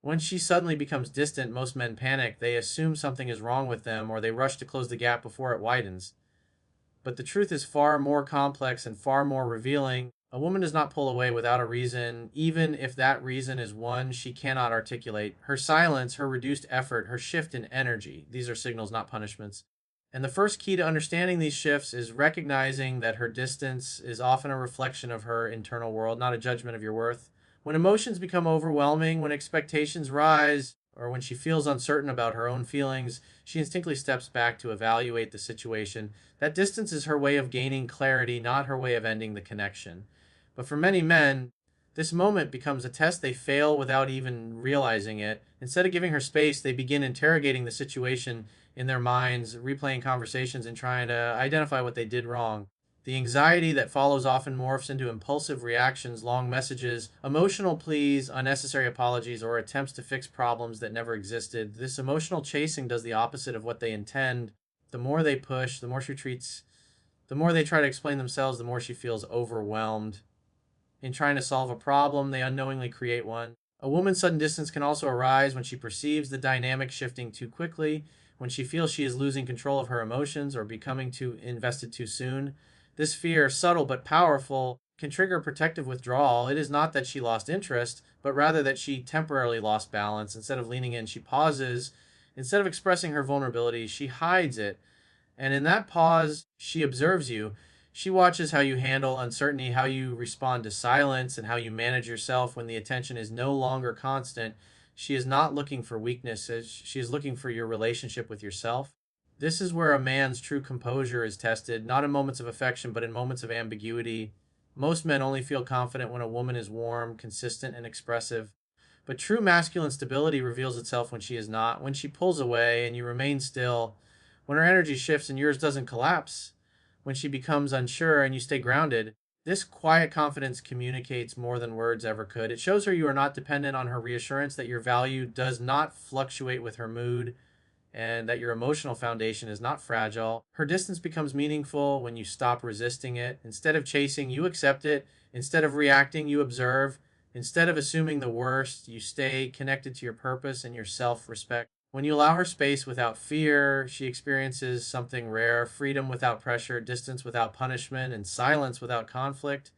When she suddenly becomes distant, most men panic. They assume something is wrong with them or they rush to close the gap before it widens. But the truth is far more complex and far more revealing. A woman does not pull away without a reason, even if that reason is one she cannot articulate. Her silence, her reduced effort, her shift in energy, these are signals, not punishments. And the first key to understanding these shifts is recognizing that her distance is often a reflection of her internal world, not a judgment of your worth. When emotions become overwhelming, when expectations rise, or when she feels uncertain about her own feelings, she instinctively steps back to evaluate the situation. That distance is her way of gaining clarity, not her way of ending the connection. But for many men, this moment becomes a test they fail without even realizing it. Instead of giving her space, they begin interrogating the situation in their minds, replaying conversations, and trying to identify what they did wrong. The anxiety that follows often morphs into impulsive reactions, long messages, emotional pleas, unnecessary apologies, or attempts to fix problems that never existed. This emotional chasing does the opposite of what they intend. The more they push, the more she retreats, the more they try to explain themselves, the more she feels overwhelmed. In trying to solve a problem, they unknowingly create one. A woman's sudden distance can also arise when she perceives the dynamic shifting too quickly, when she feels she is losing control of her emotions or becoming too invested too soon. This fear, subtle but powerful, can trigger protective withdrawal. It is not that she lost interest, but rather that she temporarily lost balance. Instead of leaning in, she pauses. Instead of expressing her vulnerability, she hides it. And in that pause, she observes you. She watches how you handle uncertainty, how you respond to silence, and how you manage yourself when the attention is no longer constant. She is not looking for weaknesses, she is looking for your relationship with yourself. This is where a man's true composure is tested, not in moments of affection, but in moments of ambiguity. Most men only feel confident when a woman is warm, consistent, and expressive. But true masculine stability reveals itself when she is not, when she pulls away and you remain still, when her energy shifts and yours doesn't collapse, when she becomes unsure and you stay grounded. This quiet confidence communicates more than words ever could. It shows her you are not dependent on her reassurance, that your value does not fluctuate with her mood, and that your emotional foundation is not fragile. Her distance becomes meaningful when you stop resisting it. Instead of chasing, you accept it. Instead of reacting, you observe. Instead of assuming the worst, you stay connected to your purpose and your self respect. When you allow her space without fear, she experiences something rare: freedom without pressure, distance without punishment, and silence without conflict.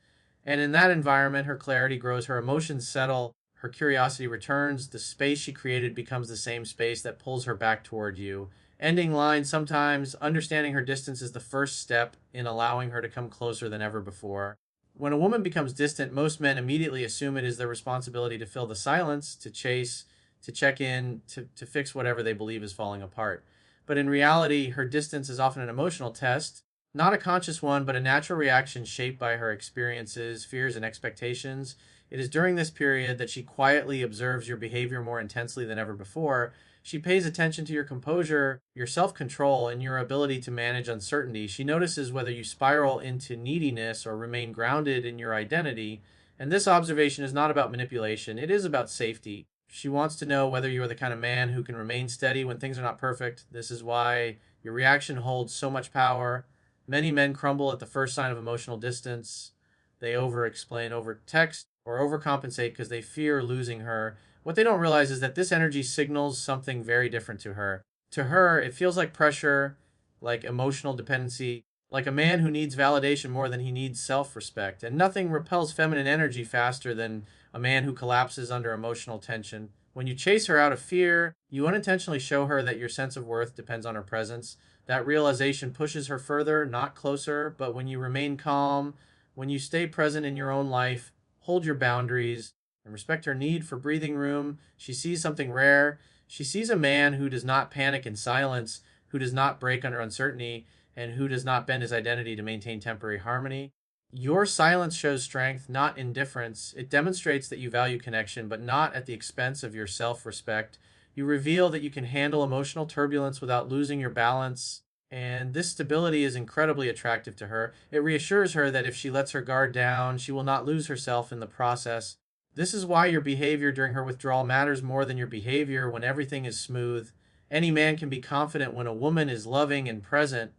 And in that environment, her clarity grows, her emotions settle, her curiosity returns. The space she created becomes the same space that pulls her back toward you. Ending line: sometimes understanding her distance is the first step in allowing her to come closer than ever before. When a woman becomes distant, most men immediately assume it is their responsibility to fill the silence, to chase, to check in, to fix whatever they believe is falling apart. But in reality, her distance is often an emotional test, not a conscious one, but a natural reaction shaped by her experiences, fears, and expectations. It is during this period that she quietly observes your behavior more intensely than ever before. She pays attention to your composure, your self control, and your ability to manage uncertainty. She notices whether you spiral into neediness or remain grounded in your identity. And this observation is not about manipulation, it is about safety. She wants to know whether you are the kind of man who can remain steady when things are not perfect. This is why your reaction holds so much power. Many men crumble at the first sign of emotional distance. They over explain, over text, or overcompensate because they fear losing her. What they don't realize is that this energy signals something very different to her. To her, it feels like pressure, like emotional dependency, like a man who needs validation more than he needs self respect. And nothing repels feminine energy faster than a man who collapses under emotional tension. When you chase her out of fear, you unintentionally show her that your sense of worth depends on her presence. That realization pushes her further, not closer. But when you remain calm, when you stay present in your own life, hold your boundaries, and respect her need for breathing room, she sees something rare. She sees a man who does not panic in silence, who does not break under uncertainty, and who does not bend his identity to maintain temporary harmony. Your silence shows strength, not indifference. It demonstrates that you value connection, but not at the expense of your self respect. You reveal that you can handle emotional turbulence without losing your balance, and this stability is incredibly attractive to her. It reassures her that if she lets her guard down, she will not lose herself in the process. This is why your behavior during her withdrawal matters more than your behavior when everything is smooth. Any man can be confident when a woman is loving and present,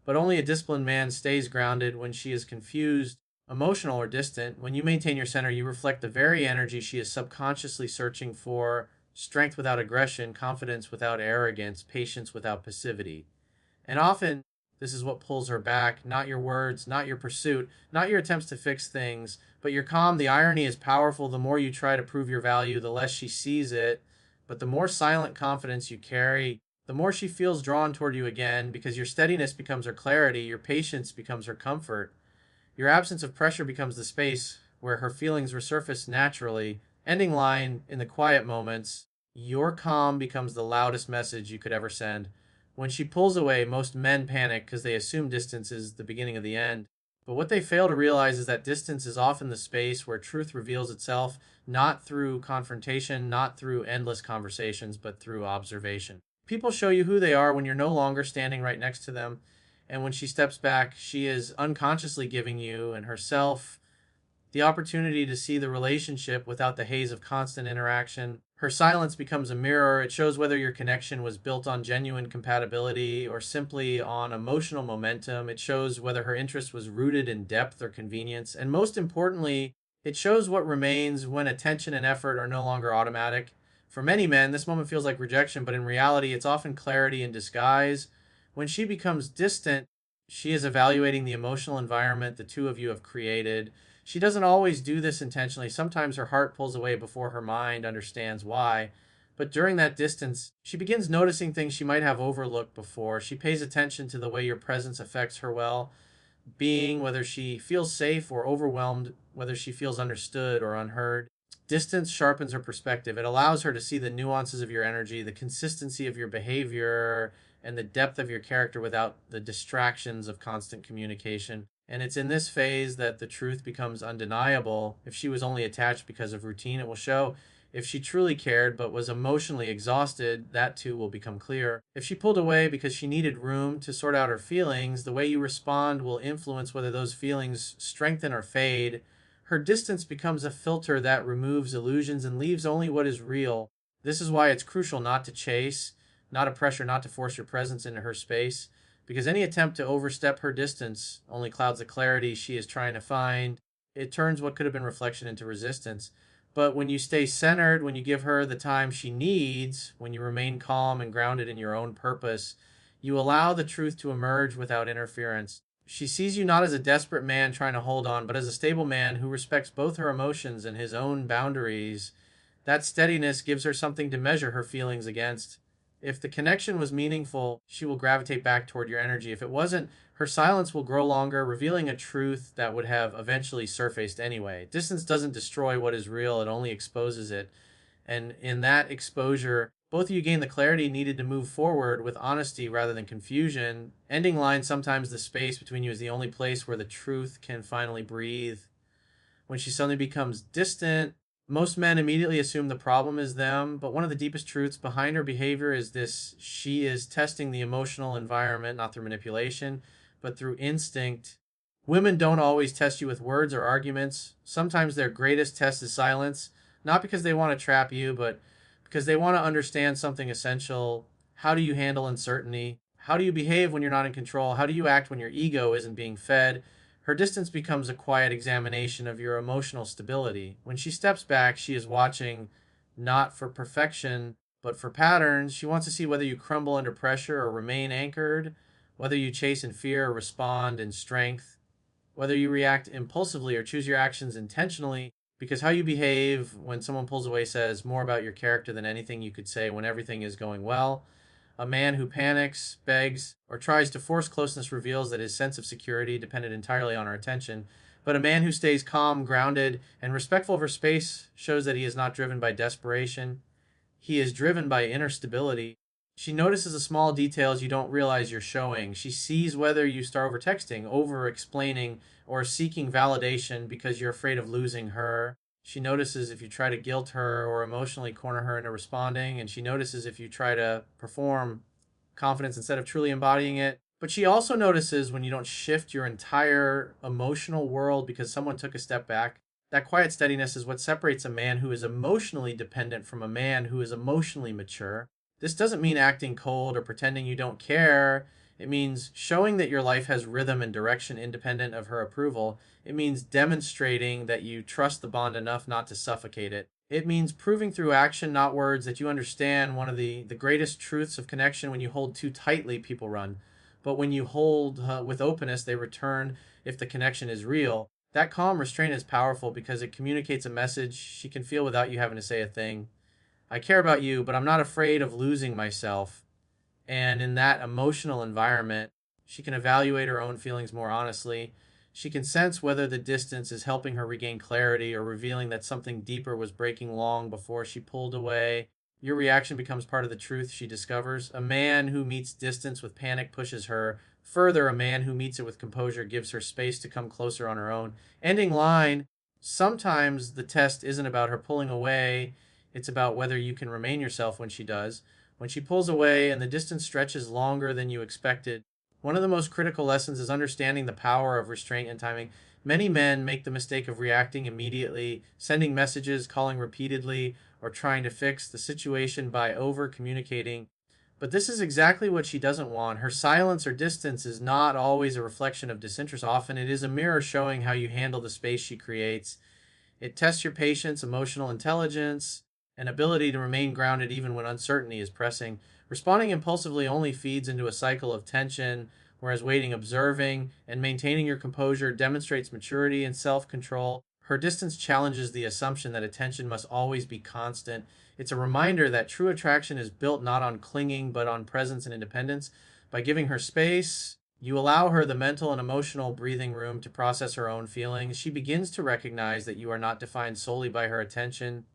but only a disciplined man stays grounded when she is confused, emotional, or distant. When you maintain your center, you reflect the very energy she is subconsciously searching for, strength without aggression, confidence without arrogance, patience without passivity. And often, this is what pulls her back, not your words, not your pursuit, not your attempts to fix things, but your calm. The irony is powerful. The more you try to prove your value, the less she sees it. But the more silent confidence you carry, the more she feels drawn toward you again, because your steadiness becomes her clarity, your patience becomes her comfort, your absence of pressure becomes the space where her feelings resurface naturally. Ending line: in the quiet moments, your calm becomes the loudest message you could ever send. When she pulls away, most men panic because they assume distance is the beginning of the end. But what they fail to realize is that distance is often the space where truth reveals itself, not through confrontation, not through endless conversations, but through observation. People show you who they are when you're no longer standing right next to them. And when she steps back, she is unconsciously giving you and herself the opportunity to see the relationship without the haze of constant interaction. Her silence becomes a mirror. It shows whether your connection was built on genuine compatibility or simply on emotional momentum. It shows whether her interest was rooted in depth or convenience. And most importantly, it shows what remains when attention and effort are no longer automatic. For many men, this moment feels like rejection, but in reality, it's often clarity in disguise. When she becomes distant, she is evaluating the emotional environment the two of you have created. She doesn't always do this intentionally. Sometimes her heart pulls away before her mind understands why. But during that distance, she begins noticing things she might have overlooked before. She pays attention to the way your presence affects her well being, whether she feels safe or overwhelmed, whether she feels understood or unheard. Distance sharpens her perspective. It allows her to see the nuances of your energy, the consistency of your behavior, and the depth of your character without the distractions of constant communication. And it's in this phase that the truth becomes undeniable. If she was only attached because of routine, it will show. If she truly cared but was emotionally exhausted, that too will become clear. If she pulled away because she needed room to sort out her feelings, the way you respond will influence whether those feelings strengthen or fade. Her distance becomes a filter that removes illusions and leaves only what is real. This is why it's crucial not to chase, not a pressure not to force your presence into her space, because any attempt to overstep her distance only clouds the clarity she is trying to find. It turns what could have been reflection into resistance. But when you stay centered, when you give her the time she needs, when you remain calm and grounded in your own purpose, you allow the truth to emerge without interference. She sees you not as a desperate man trying to hold on, but as a stable man who respects both her emotions and his own boundaries. That steadiness gives her something to measure her feelings against. If the connection was meaningful, she will gravitate back toward your energy. If it wasn't, her silence will grow longer, revealing a truth that would have eventually surfaced anyway. Distance doesn't destroy what is real, it only exposes it. And in that exposure, both of you gain the clarity needed to move forward with honesty rather than confusion. Ending line: sometimes the space between you is the only place where the truth can finally breathe. When she suddenly becomes distant, most men immediately assume the problem is them, but one of the deepest truths behind her behavior is this: she is testing the emotional environment, not through manipulation, but through instinct. Women don't always test you with words or arguments. Sometimes their greatest test is silence, not because they want to trap you, but because they want to understand something essential. How do you handle uncertainty? How do you behave when you're not in control? How do you act when your ego isn't being fed? Her distance becomes a quiet examination of your emotional stability. When she steps back, she is watching not for perfection, but for patterns. She wants to see whether you crumble under pressure or remain anchored, whether you chase in fear or respond in strength, whether you react impulsively or choose your actions intentionally. Because how you behave when someone pulls away says more about your character than anything you could say when everything is going well. A man who panics, begs, or tries to force closeness reveals that his sense of security depended entirely on her attention. But a man who stays calm, grounded, and respectful of her space shows that he is not driven by desperation. He is driven by inner stability. She notices the small details you don't realize you're showing. She sees whether you start over texting, over explaining, or seeking validation because you're afraid of losing her. She notices if you try to guilt her or emotionally corner her into responding, and she notices if you try to perform confidence instead of truly embodying it. But she also notices when you don't shift your entire emotional world because someone took a step back. That quiet steadiness is what separates a man who is emotionally dependent from a man who is emotionally mature. This doesn't mean acting cold or pretending you don't care. It means showing that your life has rhythm and direction independent of her approval. It means demonstrating that you trust the bond enough not to suffocate it. It means proving through action, not words, that you understand one of the greatest truths of connection. When you hold too tightly, people run. But when you hold with openness, they return if the connection is real. That calm restraint is powerful because it communicates a message she can feel without you having to say a thing. I care about you, but I'm not afraid of losing myself. And in that emotional environment, she can evaluate her own feelings more honestly. She can sense whether the distance is helping her regain clarity or revealing that something deeper was breaking long before she pulled away. Your reaction becomes part of the truth she discovers. A man who meets distance with panic pushes her further. A man who meets it with composure gives her space to come closer on her own. Ending line. Sometimes the test isn't about her pulling away, it's about whether you can remain yourself when she does. When she pulls away and the distance stretches longer than you expected, one of the most critical lessons is understanding the power of restraint and timing. Many men make the mistake of reacting immediately, sending messages, calling repeatedly, or trying to fix the situation by over communicating. But this is exactly what she doesn't want. Her silence or distance is not always a reflection of disinterest. Often it is a mirror showing how you handle the space she creates. It tests your patience, emotional intelligence, and ability to remain grounded even when uncertainty is pressing. Responding impulsively only feeds into a cycle of tension, whereas waiting, observing, and maintaining your composure demonstrates maturity and self control. Her distance challenges the assumption that attention must always be constant. It's a reminder that true attraction is built not on clinging, but on presence and independence. By giving her space, you allow her the mental and emotional breathing room to process her own feelings. She begins to recognize that you are not defined solely by her attention.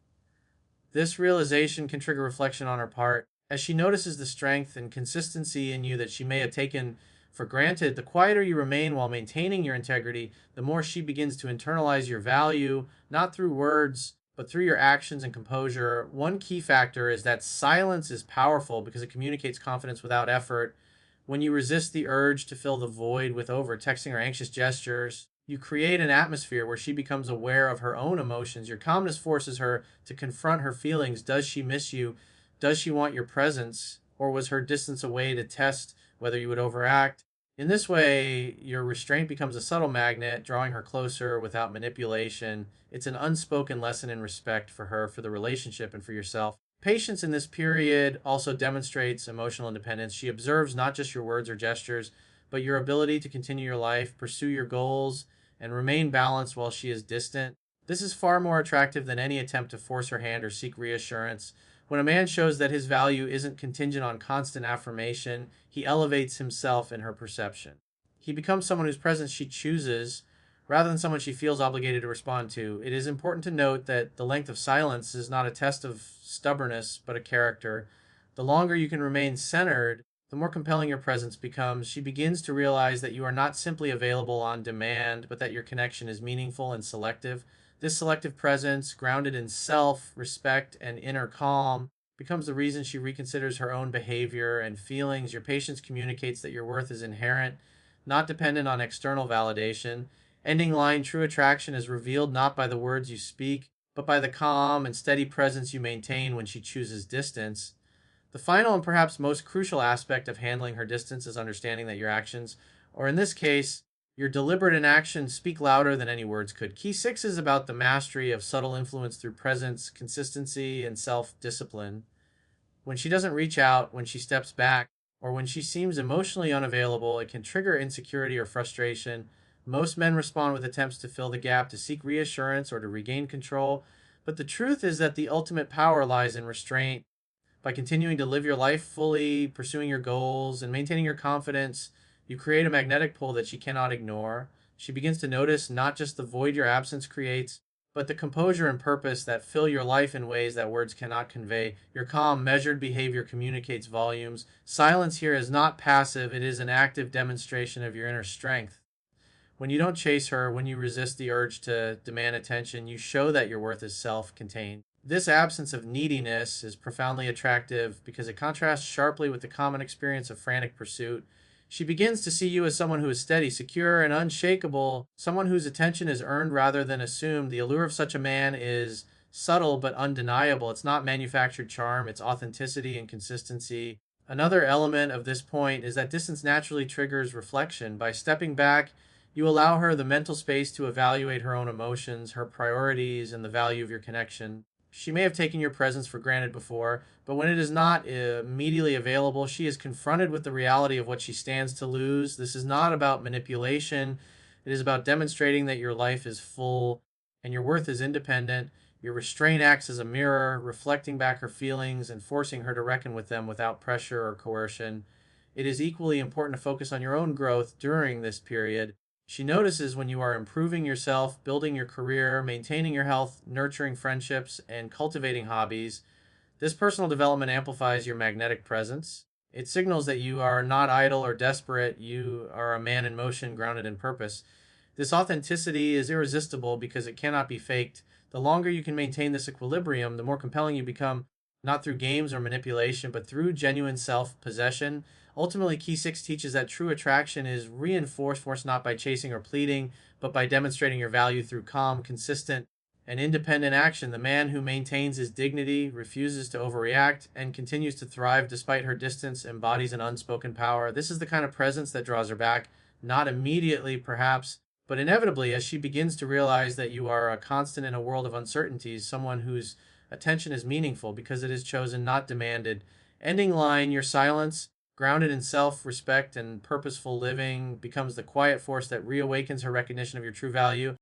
This realization can trigger reflection on her part. As she notices the strength and consistency in you that she may have taken for granted, the quieter you remain while maintaining your integrity, the more she begins to internalize your value, not through words, but through your actions and composure. One key factor is that silence is powerful because it communicates confidence without effort. When you resist the urge to fill the void with over texting or anxious gestures, you create an atmosphere where she becomes aware of her own emotions. Your calmness forces her to confront her feelings. Does she miss you? Does she want your presence? Or was her distance a way to test whether you would overact? In this way, your restraint becomes a subtle magnet, drawing her closer without manipulation. It's an unspoken lesson in respect for her, for the relationship, and for yourself. Patience in this period also demonstrates emotional independence. She observes not just your words or gestures, but your ability to continue your life, pursue your goals, and remain balanced while she is distant. This is far more attractive than any attempt to force her hand or seek reassurance. When a man shows that his value isn't contingent on constant affirmation, he elevates himself in her perception. He becomes someone whose presence she chooses rather than someone she feels obligated to respond to. It is important to note that the length of silence is not a test of stubbornness, but a character. The longer you can remain centered, the more compelling your presence becomes. She begins to realize that you are not simply available on demand, but that your connection is meaningful and selective. This selective presence, grounded in self, respect, and inner calm, becomes the reason she reconsiders her own behavior and feelings. Your patience communicates that your worth is inherent, not dependent on external validation. Ending line: true attraction is revealed not by the words you speak, but by the calm and steady presence you maintain when she chooses distance. The final and perhaps most crucial aspect of handling her distance is understanding that your actions, or in this case, your deliberate inaction, speak louder than any words could. Key 6 is about the mastery of subtle influence through presence, consistency, and self discipline. When she doesn't reach out, when she steps back, or when she seems emotionally unavailable, it can trigger insecurity or frustration. Most men respond with attempts to fill the gap, to seek reassurance, or to regain control. But the truth is that the ultimate power lies in restraint. By continuing to live your life fully, pursuing your goals, and maintaining your confidence, you create a magnetic pull that she cannot ignore. She begins to notice not just the void your absence creates, but the composure and purpose that fill your life in ways that words cannot convey. Your calm, measured behavior communicates volumes. Silence here is not passive, it is an active demonstration of your inner strength. When you don't chase her, when you resist the urge to demand attention, you show that your worth is self contained. This absence of neediness is profoundly attractive because it contrasts sharply with the common experience of frantic pursuit. She begins to see you as someone who is steady, secure, and unshakable, someone whose attention is earned rather than assumed. The allure of such a man is subtle but undeniable. It's not manufactured charm, it's authenticity and consistency. Another element of this point is that distance naturally triggers reflection. By stepping back, you allow her the mental space to evaluate her own emotions, her priorities, and the value of your connection. She may have taken your presence for granted before, but when it is not immediately available, she is confronted with the reality of what she stands to lose. This is not about manipulation, it is about demonstrating that your life is full and your worth is independent. Your restraint acts as a mirror, reflecting back her feelings and forcing her to reckon with them without pressure or coercion. It is equally important to focus on your own growth during this period. She notices when you are improving yourself, building your career, maintaining your health, nurturing friendships, and cultivating hobbies. This personal development amplifies your magnetic presence. It signals that you are not idle or desperate, you are a man in motion, grounded in purpose. This authenticity is irresistible because it cannot be faked. The longer you can maintain this equilibrium, the more compelling you become, not through games or manipulation, but through genuine self possession. Ultimately, Key 6 teaches that true attraction is reinforced not by chasing or pleading, but by demonstrating your value through calm, consistent, and independent action. The man who maintains his dignity, refuses to overreact, and continues to thrive despite her distance embodies an unspoken power. This is the kind of presence that draws her back, not immediately, perhaps, but inevitably, as she begins to realize that you are a constant in a world of uncertainties, someone whose attention is meaningful because it is chosen, not demanded. Ending line, your silence, grounded in self respect and purposeful living, becomes the quiet force that reawakens her recognition of your true value.